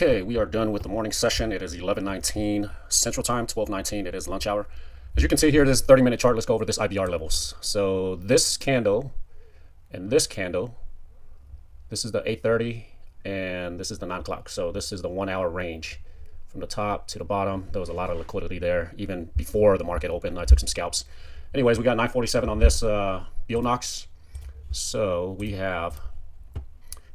Okay, we are done with the morning session. It is 11:19 Central Time, 12:19. It is lunch hour. As you can see here, this 30-minute chart. Let's go over this IBR levels. So this candle and this candle, this is the 8:30 and this is the 9 o'clock. So this is the 1 hour range. From the top to the bottom, there was a lot of liquidity there. Even before the market opened, I took some scalps. Anyways, we got 947 on this Buelnox. So we have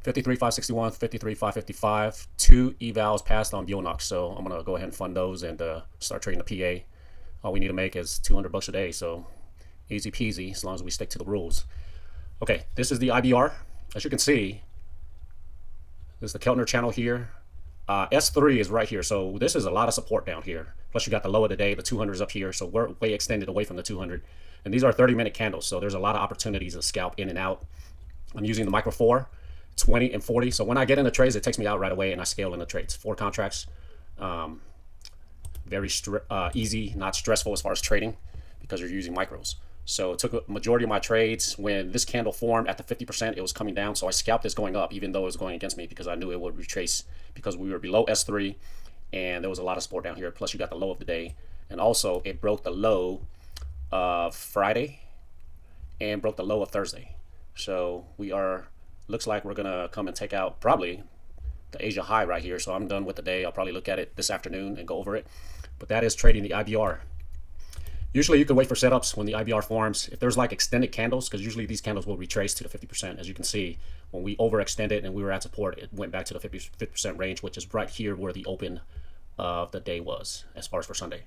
53,561, 53,555, two evals passed on Buelnox. So I'm gonna go ahead and fund those and start trading the PA. All we need to make is 200 bucks a day, so easy peasy as long as we stick to the rules. Okay, this is the IBR. As you can see, this is the Keltner channel here. S3 is right here, so this is a lot of support down here. Plus you got the low of the day, the 200 is up here, so we're way extended away from the 200. And these are 30-minute candles, so there's a lot of opportunities to scalp in and out. I'm using the micro 4, 20, and 40. So when I get in the trades, it takes me out right away, and I scale in the trades. 4 contracts, very easy, not stressful as far as trading because you're using micros. So it took a majority of my trades. When this candle formed at the 50%, it was coming down. So I scalped this going up, even though it was going against me because I knew it would retrace because we were below S3 and there was a lot of support down here. Plus you got the low of the day. And also it broke the low of Friday and broke the low of Thursday. So we are, looks like we're gonna come and take out probably the Asia high right here. So I'm done with the day. I'll probably look at it this afternoon and go over it. But that is trading the IBR. Usually you can wait for setups when the IBR forms. If there's like extended candles, because usually these candles will retrace to the 50%. As you can see, when we overextended and we were at support, it went back to the 50% range, which is right here where the open of the day was as far as for Sunday.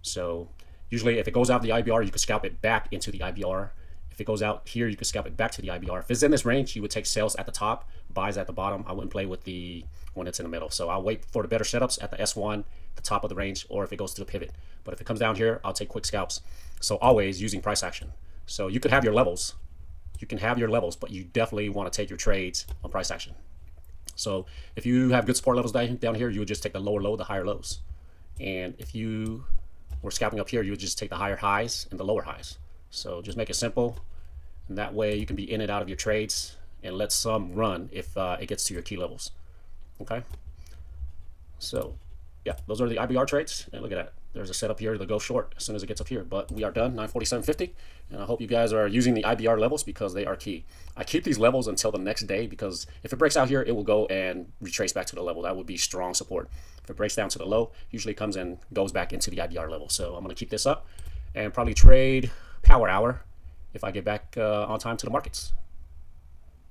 So usually if it goes out the IBR, you can scalp it back into the IBR. If it goes out here, you can scalp it back to the IBR. If it's in this range, you would take sales at the top, buys at the bottom. I wouldn't play with the when it's in the middle. So I'll wait for the better setups at the S1, the top of the range, or if it goes to the pivot. But if it comes down here, I'll take quick scalps. So always using price action. So you could have your levels. You can have your levels, but you definitely want to take your trades on price action. So if you have good support levels down here, you would just take the lower low, the higher lows. And if you were scalping up here, you would just take the higher highs and the lower highs. So just make it simple. And that way you can be in and out of your trades and let some run if it gets to your key levels. Okay. So yeah, those are the IBR trades. And look at that. There's a setup here to go short as soon as it gets up here. But we are done, 947.50. And I hope you guys are using the IBR levels because they are key. I keep these levels until the next day because if it breaks out here, it will go and retrace back to the level. That would be strong support. If it breaks down to the low, usually comes and goes back into the IBR level. So I'm going to keep this up and probably trade power hour if I get back on time to the markets.